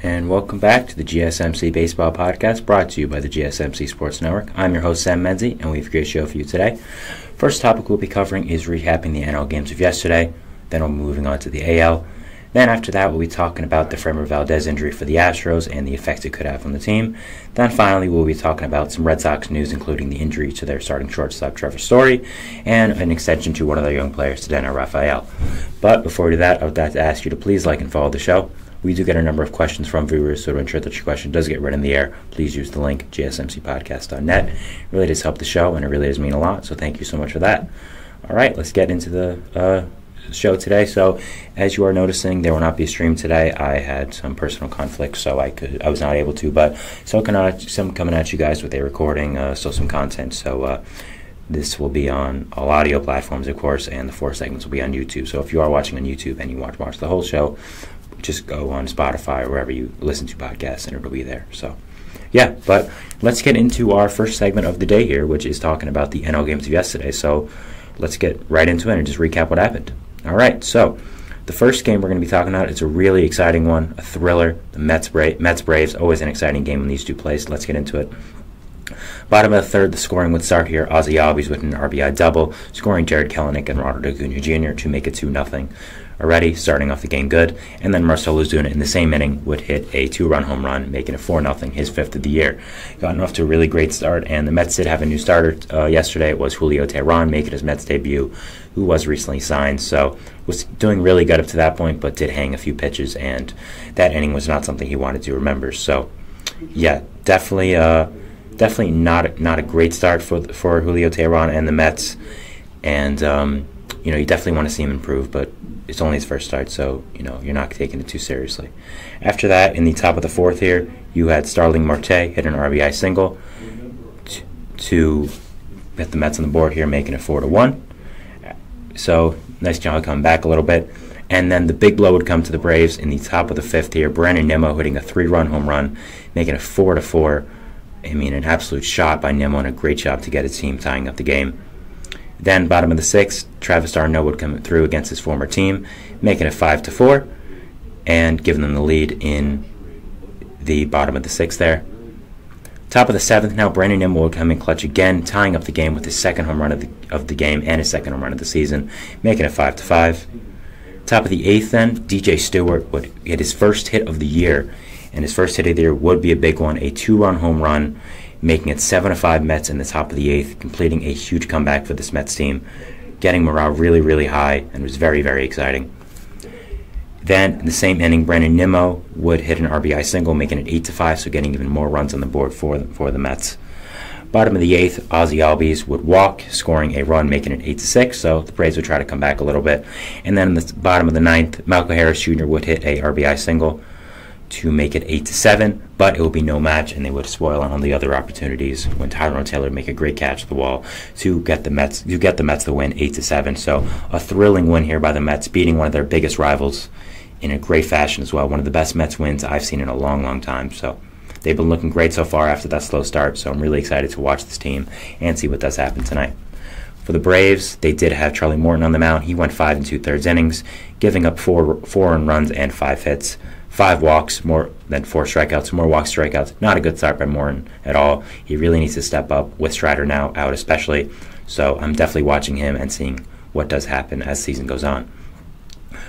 And welcome back to the GSMC Baseball Podcast, brought to you by the GSMC Sports Network. I'm your host, Sam Menzie, and we have a great show for you today. First topic we'll be covering is recapping the NL games of yesterday. Then we'll be moving on to the AL. Then after that, we'll be talking about the Framber Valdez injury for the Astros and the effects it could have on the team. Then finally, we'll be talking about some Red Sox news, including the injury to their starting shortstop, Trevor Story, and an extension to one of their young players, Tadano Rafael. But before we do that, I would like to ask you to please like and follow the show. We do get a number of questions from viewers, so to ensure that your question does get read in the air, please use the link, gsmcpodcast.net. It really does help the show, and it really does mean a lot, so thank you so much for that. All right, let's get into the show today. So, as you are noticing, there will not be a stream today. I had some personal conflicts, so I was not able to, but so coming at you guys with a recording, still some content, so this will be on all audio platforms, of course, and the 4 segments will be on YouTube. So if you are watching on YouTube and you want to watch the whole show, just go on Spotify or wherever you listen to podcasts and it'll be there. So, yeah, but let's get into our first segment of the day here, which is talking about the NL games of yesterday. So let's get right into it and just recap what happened. All right, so the first game we're going to be talking about is a really exciting one, a thriller. The Mets-Braves, always an exciting game when these two play, so let's get into it. Bottom of the third, the scoring would start here. Ozzie Albies with an RBI double, scoring Jared Kelenic and Ronald Acuna Jr. to make it 2-0. Already starting off the game good, and then Marcell Ozuna in the same inning would hit a 2-run home run, making it 4-0, his 5th of the year. Gotten off to a really great start, and the Mets did have a new starter yesterday. It was Julio Teheran making his Mets debut, who was recently signed, so was doing really good up to that point, but did hang a few pitches, and that inning was not something he wanted to remember. So, yeah, definitely not a great start for Julio Teheran and the Mets, and you definitely want to see him improve, but it's only his first start, so you're not taking it too seriously. After that, in the top of the fourth here, you had Starling Marte hit an RBI single to get the Mets on the board here, making it 4-1. So nice job coming back a little bit. And then the big blow would come to the Braves in the top of the fifth here. Brandon Nimmo hitting a 3-run home run, making it 4-4. I mean, an absolute shot by Nimmo and a great job to get his team tying up the game. Then, bottom of the sixth, Travis d'Arnaud would come through against his former team, making it 5-4, and giving them the lead in the bottom of the sixth there. Top of the seventh now, Brandon Nimmo would come in clutch again, tying up the game with his second home run of the game and his second home run of the season, making it 5-5. Top of the eighth then, DJ Stewart would hit his first hit of the year, and his first hit of the year would be a big one, a 2-run home run, making it 7-5 Mets in the top of the eighth, completing a huge comeback for this Mets team, getting morale really, really high, and was very, very exciting. Then, in the same inning, Brandon Nimmo would hit an RBI single, making it 8-5, so getting even more runs on the board for the Mets. Bottom of the eighth, Ozzie Albies would walk, scoring a run, making it 8-6, so the Braves would try to come back a little bit. And then in the bottom of the ninth, Malcolm Harris Jr. would hit a RBI single to make it 8-7, but it would be no match, and they would spoil on all the other opportunities when Tyrone Taylor would make a great catch at the wall to get the Mets the win 8-7. So a thrilling win here by the Mets, beating one of their biggest rivals in a great fashion as well. One of the best Mets wins I've seen in a long, long time. So they've been looking great so far after that slow start. So I'm really excited to watch this team and see what does happen tonight. For the Braves, they did have Charlie Morton on the mound. He went 5 2/3 innings, giving up four earned runs and 5 hits. 5 walks, more than 4 strikeouts, more walks, strikeouts. Not a good start by Morton at all. He really needs to step up with Strider now out especially. So I'm definitely watching him and seeing what does happen as the season goes on.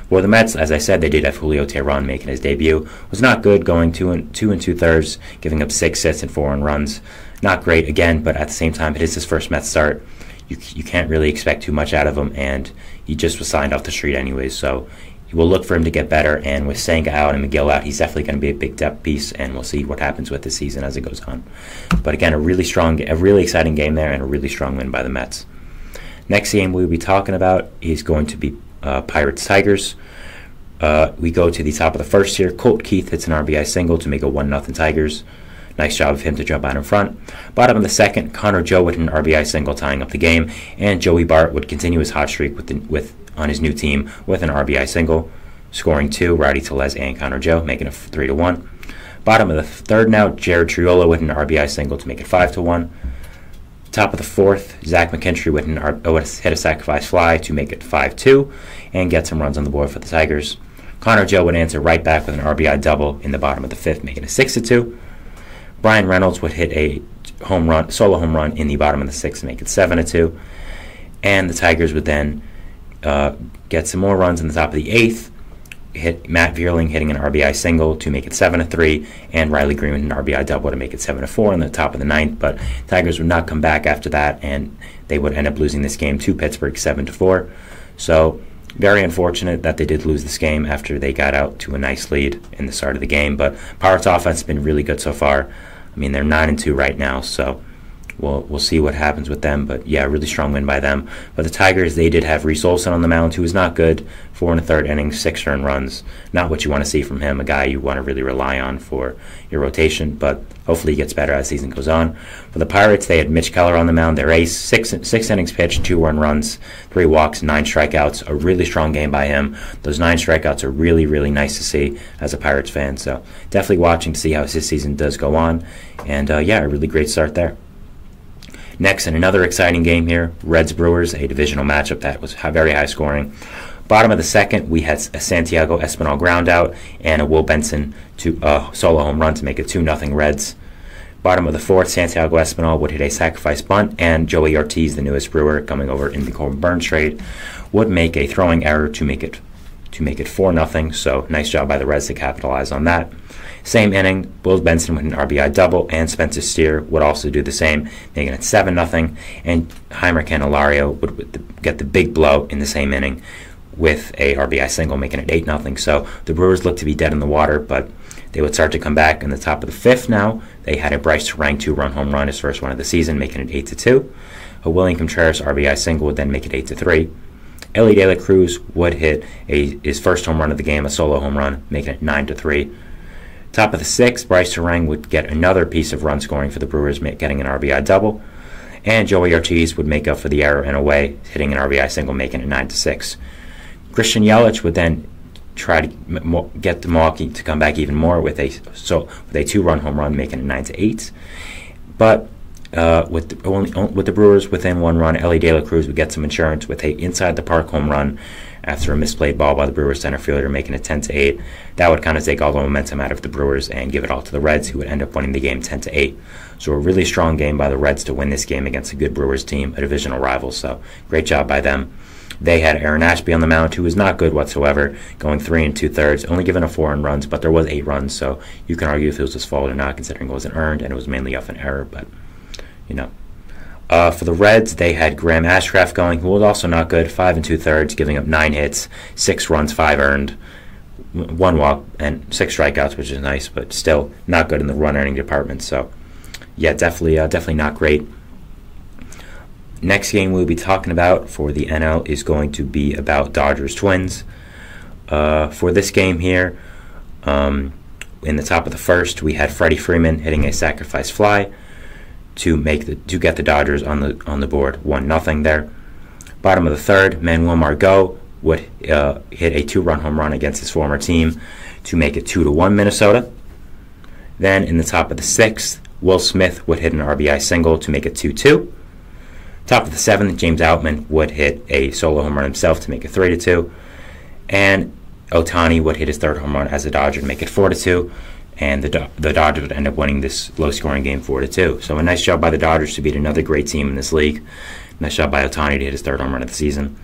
For the Mets, as I said, they did have Julio Teheran making his debut. Was not good, going 2 2/3, giving up 6 hits and 4 earned runs. Not great again, but at the same time, it is his first Mets start. You can't really expect too much out of him, and he just was signed off the street anyways, so we'll look for him to get better, and with Senga out and McGill out, he's definitely going to be a big depth piece, and we'll see what happens with the season as it goes on. But again, a really exciting game there, and a really strong win by the Mets. Next game we'll be talking about is going to be Pirates-Tigers. We go to the top of the first here. Colt Keith hits an RBI single to make it 1-0 Tigers. Nice job of him to jump out in front. Bottom of the second, Connor Joe with an RBI single tying up the game, and Joey Bart would continue his hot streak on his new team with an RBI single, scoring 2, Rowdy Tellez and Connor Joe, making it 3-1. Bottom of the third now, Jared Triolo with an RBI single to make it 5-1. Top of the fourth, Zach McKinstry would hit a sacrifice fly to make it 5-2 and get some runs on the board for the Tigers. Connor Joe would answer right back with an RBI double in the bottom of the fifth, making it 6-2. Brian Reynolds would hit a solo home run in the bottom of the sixth, make it 7-2. And the Tigers would then get some more runs in the top of the eighth. Hit Matt Vierling hitting an RBI single to make it 7-3, and Riley Green with an RBI double to make it 7-4 in the top of the ninth. But Tigers would not come back after that, and they would end up losing this game to Pittsburgh 7-4. So very unfortunate that they did lose this game after they got out to a nice lead in the start of the game. But Pirates offense has been really good so far. I mean, they're 9-2 right now, so we'll see what happens with them. But yeah, really strong win by them. But the Tigers, they did have Reese Olson on the mound, who was not good. 4 1/3 innings, 6 earned runs. Not what you want to see from him, a guy you want to really rely on for your rotation, but hopefully he gets better as the season goes on. For the Pirates, they had Mitch Keller on the mound, their ace. 6 innings pitched, 2 earned runs, 3 walks, 9 strikeouts. A really strong game by him. Those 9 strikeouts are really, really nice to see as a Pirates fan. So definitely watching to see how his season does go on. And yeah, a really great start there. Next, in another exciting game here, Reds-Brewers, a divisional matchup that was very high scoring. Bottom of the second, we had a Santiago Espinal ground out and a Will Benson solo home run to make it 2-0 Reds. Bottom of the fourth, Santiago Espinal would hit a sacrifice bunt, and Joey Ortiz, the newest Brewer, coming over in the Corbin Burns trade, would make a throwing error to make it 4-0. So nice job by the Reds to capitalize on that. Same inning, Will Benson with an RBI double, and Spencer Steer would also do the same, making it 7-0. And Heimer Candelario would get the big blow in the same inning with a RBI single, making it 8-0. So the Brewers look to be dead in the water, but they would start to come back in the top of the fifth now. They had a Bryce Terang 2-run home run, his first one of the season, making it 8-2. A William Contreras RBI single would then make it 8-3. Ellie De La Cruz would hit his first home run of the game, a solo home run, making it 9-3. Top of the sixth, Bryce Terang would get another piece of run scoring for the Brewers, getting an RBI double. And Joey Ortiz would make up for the error in a way, hitting an RBI single, making it 9-6. Christian Yelich would then try to get Milwaukee to come back even more with a 2-run home run, making it 9-8. But with the Brewers within 1 run, Ellie De La Cruz would get some insurance with a inside the park home run after a misplayed ball by the Brewers center fielder, making it 10-8. That would kind of take all the momentum out of the Brewers and give it all to the Reds, who would end up winning the game 10-8. So a really strong game by the Reds to win this game against a good Brewers team, a divisional rival. So great job by them. They had Aaron Ashby on the mound, who was not good whatsoever, going 3 2/3, only given up 4 earned runs, but there was 8 runs, so you can argue if it was his fault or not, considering it wasn't earned, and it was mainly off an error, but, you know. For the Reds, they had Graham Ashcraft going, who was also not good, 5 2/3, giving up 9 hits, 6 runs, 5 earned, 1 walk, and 6 strikeouts, which is nice, but still not good in the run-earning department, so, yeah, definitely not great. Next game we'll be talking about for the NL is going to be about Dodgers-Twins. For this game here, in the top of the first, we had Freddie Freeman hitting a sacrifice fly to get the Dodgers on the board 1-0 there. Bottom of the third, Manuel Margot would hit a 2-run home run against his former team to make it 2-1 Minnesota. Then in the top of the sixth, Will Smith would hit an RBI single to make it 2-2. Top of the seventh, James Outman would hit a solo home run himself to make it 3-2. And Ohtani would hit his third home run as a Dodger to make it 4-2. And the Dodgers would end up winning this low-scoring game 4-2. So a nice job by the Dodgers to beat another great team in this league. Nice job by Ohtani to hit his third home run of the season.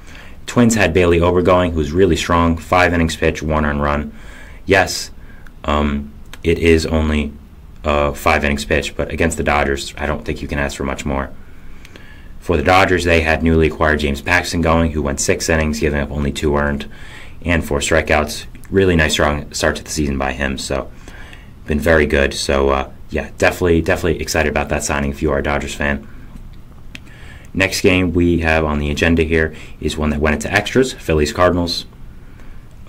Twins had Bailey Ober going, who was really strong. 5 innings pitched, 1 earned run. Yes, it is only 5 innings pitched, but against the Dodgers, I don't think you can ask for much more. For the Dodgers, they had newly acquired James Paxton going, who went 6 innings, giving up only 2 earned and 4 strikeouts. Really nice, strong start to the season by him, so been very good. So, yeah, definitely excited about that signing if you are a Dodgers fan. Next game we have on the agenda here is one that went into extras, Phillies-Cardinals.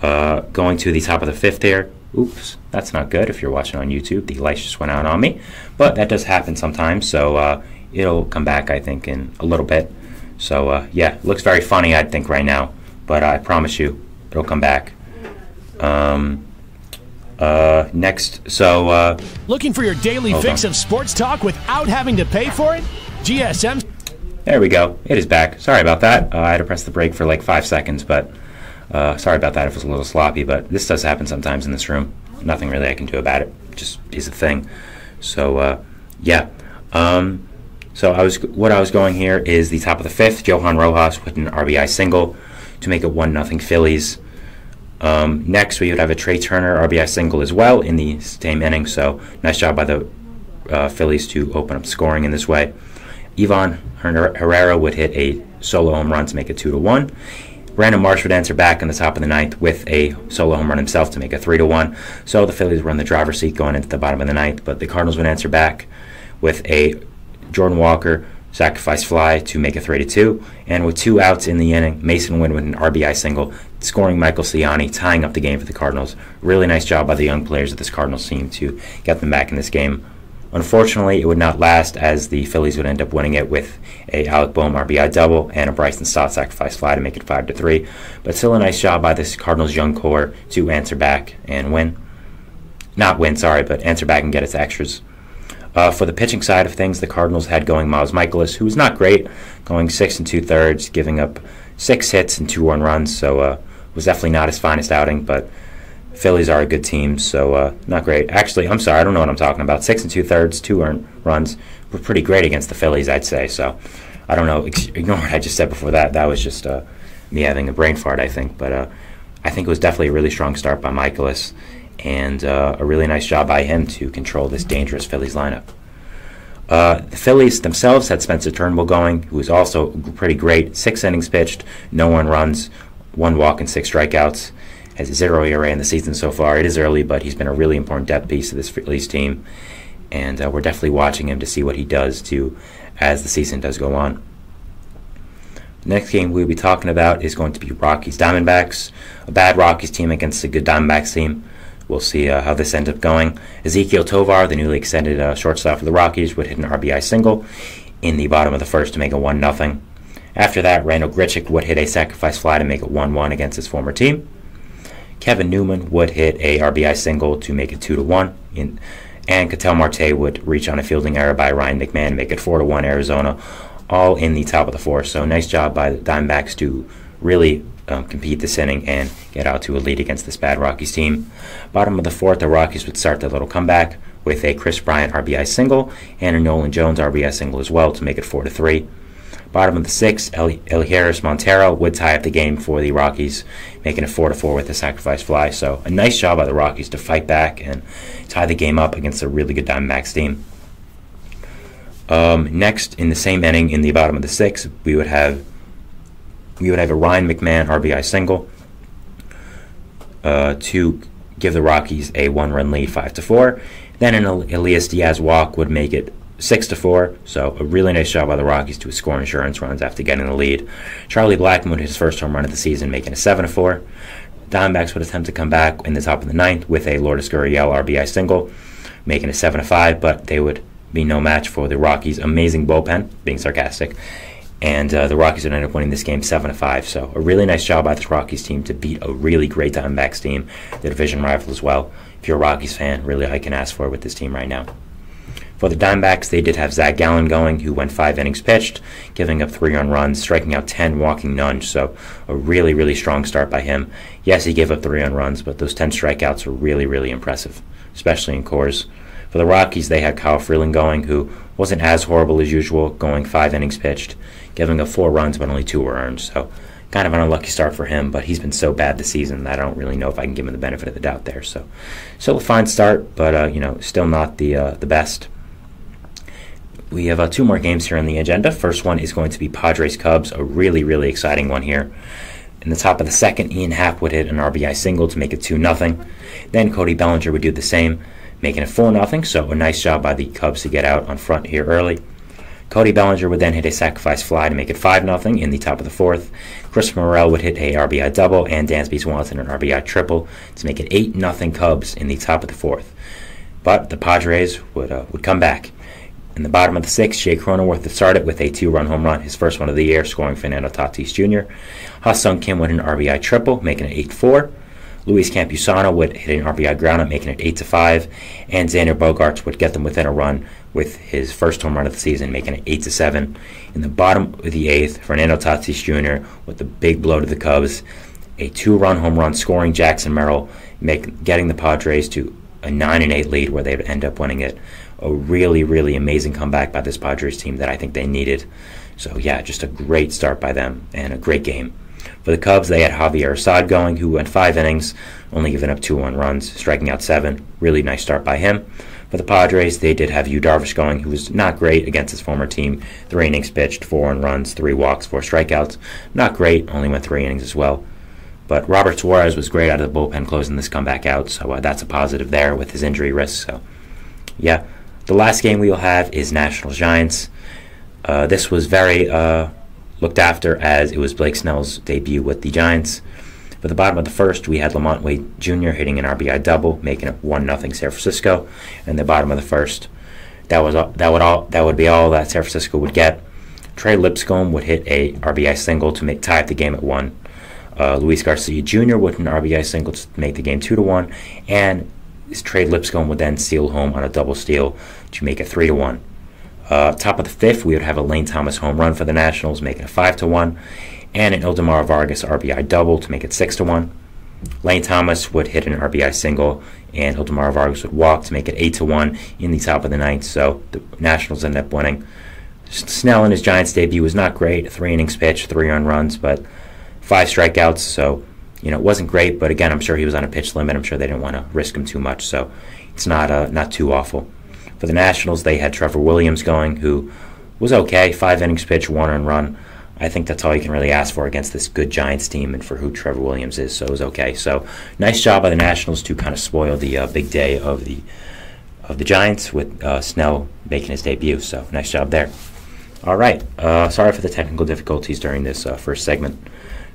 Going to the top of the fifth here. Oops, that's not good if you're watching on YouTube. The lights just went out on me, but that does happen sometimes, so it'll come back, I think, in a little bit. So, yeah, it looks very funny, I think, right now. But I promise you, it'll come back. Next, so... Looking for your daily fix of sports talk without having to pay for it? GSM... There we go. It is back. Sorry about that. I had to press the brake for like 5 seconds, but Sorry about that if it was a little sloppy, but this does happen sometimes in this room. Nothing really I can do about it. Just is a thing. So, yeah. So what I was going here is the top of the fifth. Johan Rojas with an RBI single to make it 1-0 Phillies. Next, we would have a Trey Turner RBI single as well in the same inning. So nice job by the Phillies to open up scoring in this way. Ivan Herrera would hit a solo home run to make it 2-1. Brandon Marsh would answer back in the top of the ninth with a solo home run himself to make it 3-1. So the Phillies were in the driver's seat going into the bottom of the ninth, but the Cardinals would answer back with a Jordan Walker sacrifice fly to make it 3-2. And with 2 outs in the inning, Mason Wynn with an RBI single, scoring Michael Ciani, tying up the game for the Cardinals. Really nice job by the young players of this Cardinals team to get them back in this game. Unfortunately, it would not last as the Phillies would end up winning it with a Alec Boehm RBI double and a Bryson Stott sacrifice fly to make it 5-3. But still a nice job by this Cardinals young core to answer back and win. Not win, sorry, but answer back and get it to extras. For the pitching side of things, the Cardinals had going Miles Mikolas, who was not great, going 6 2/3, giving up 6 hits and 2 earned runs, so was definitely not his finest outing, but Phillies are a good team, so not great. Actually, I'm sorry, I don't know what I'm talking about. 6 2/3, 2 earned runs were pretty great against the Phillies, I'd say. So I don't know. Ignore what I just said before that. That was just me having a brain fart, I think. But I think it was definitely a really strong start by Mikolas, and a really nice job by him to control this dangerous Phillies lineup. The Phillies themselves had Spencer Turnbull going, who was also pretty great. 6 innings pitched, no earned runs, 1 walk and 6 strikeouts. Has a 0 ERA in the season so far. It is early, but he's been a really important depth piece of this Phillies team, and we're definitely watching him to see what he does as the season does go on. The next game we'll be talking about is going to be Rockies Diamondbacks, a bad Rockies team against a good Diamondbacks team. We'll see how this ends up going. Ezekiel Tovar, the newly extended shortstop for the Rockies, would hit an RBI single in the bottom of the first to make it 1-0. After that, Randall Grichuk would hit a sacrifice fly to make it 1-1 against his former team. Kevin Newman would hit a RBI single to make it 2-1, and Ketel Marte would reach on a fielding error by Ryan McMahon to make it 4-1 Arizona, all in the top of the fourth. So nice job by the Diamondbacks to really compete this inning and get out to a lead against this bad Rockies team. Bottom of the fourth, the Rockies would start their little comeback with a Chris Bryant RBI single and a Nolan Jones RBI single as well to make it 4-3. Bottom of the sixth, Eliezer Montero would tie up the game for the Rockies, making it 4-4 with a sacrifice fly. So a nice job by the Rockies to fight back and tie the game up against a really good Diamondbacks team. Next, in the same inning, in the bottom of the sixth, we would have a Ryan McMahon RBI single to give the Rockies a 1-run lead, 5-4. Then an Elias Diaz walk would make it 6-4, so a really nice job by the Rockies to score insurance runs after getting the lead. Charlie Blackmon hit his first home run of the season, making it 7-4. Diamondbacks would attempt to come back in the top of the ninth with a Lourdes Gurriel RBI single, making it 7-5, but they would be no match for the Rockies' amazing bullpen, being sarcastic, and the Rockies would end up winning this game 7-5. So a really nice job by this Rockies team to beat a really great Diamondbacks team, the division rival as well. If you're a Rockies fan, really all I can ask for with this team right now. For the Diamondbacks, they did have Zach Gallen going, who went 5 innings pitched, giving up 3 earned runs, striking out 10, walking none. So a really, really strong start by him. Yes, he gave up 3 earned runs, but those 10 strikeouts were really, really impressive, especially in cores. For the Rockies, they had Kyle Freeland going, who wasn't as horrible as usual, going 5 innings pitched, giving up 4 runs, but only 2 were earned. So kind of an unlucky start for him, but he's been so bad this season that I don't really know if I can give him the benefit of the doubt there. So still a fine start, but still not the best. We have 2 more games here on the agenda. First one is going to be Padres-Cubs, a really, really exciting one here. In the top of the second, Ian Happ would hit an RBI single to make it 2-0. Then Cody Bellinger would do the same, making it 4-0, so a nice job by the Cubs to get out on front here early. Cody Bellinger would then hit a sacrifice fly to make it 5-0 in the top of the fourth. Chris Morel would hit a RBI double, and Dansby Swanson an RBI triple to make it 8-0 Cubs in the top of the fourth. But the Padres would come back. In the bottom of the sixth, Jay Cronenworth started with a 2-run home run, his first one of the year, scoring Fernando Tatis Jr. Ha-Sung Kim would hit an RBI triple, making it 8-4. Luis Campusano would hit an RBI ground-out, making it 8-5. And Xander Bogaerts would get them within a run with his first home run of the season, making it 8-7. In the bottom of the eighth, Fernando Tatis Jr. with the big blow to the Cubs, a 2-run home run scoring Jackson Merrill, getting the Padres to a 9-8 lead where they would end up winning it. A really, really amazing comeback by this Padres team that I think they needed. So yeah, just a great start by them and a great game. For the Cubs, they had Javier Assad going, who went 5 innings, only giving up 2 runs, striking out 7. Really nice start by him. For the Padres, they did have Yu Darvish going, who was not great against his former team. 3 innings pitched, 4 runs, 3 walks, 4 strikeouts. Not great, only went 3 innings as well. But Robert Suarez was great out of the bullpen closing this comeback out, so that's a positive there with his injury risk. So, yeah. The last game we will have is Nationals-Giants. This was very looked after as it was Blake Snell's debut with the Giants. For the bottom of the first, we had Lamont Wade Jr. hitting an RBI double, making it 1-0 San Francisco. And the bottom of the first, that would be all that San Francisco would get. Trey Lipscomb would hit a RBI single to tie up the game at 1. Luis Garcia Jr. would hit an RBI single to make the game 2-1, and Trey Lipscomb would then steal home on a double steal to make it 3-1. Top of the 5th, we would have a Lane Thomas home run for the Nationals, making it 5-1, and an Ildemar Vargas RBI double to make it 6-1. Lane Thomas would hit an RBI single, and Ildemar Vargas would walk to make it 8-1 in the top of the 9th. So the Nationals ended up winning. Snell in his Giants debut was not great. 3 innings pitched, 3 earned runs, but 5 strikeouts. So it wasn't great. But again, I'm sure he was on a pitch limit. I'm sure they didn't want to risk him too much. So it's not too awful. For the Nationals, they had Trevor Williams going, who was okay. 5 innings pitched, 1 earned run. I think that's all you can really ask for against this good Giants team and for who Trevor Williams is. So it was okay. So nice job by the Nationals to kind of spoil the big day of the Giants with Snell making his debut. So nice job there. All right. Sorry for the technical difficulties during this first segment.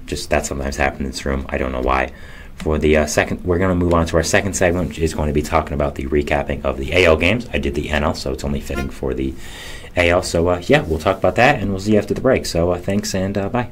Just that sometimes happens in this room. I don't know why. For the second, we're going to move on to our second segment, which is going to be talking about the recapping of the AL games. I did the NL, so it's only fitting for the AL. So, yeah, we'll talk about that, and we'll see you after the break. So, thanks, and bye.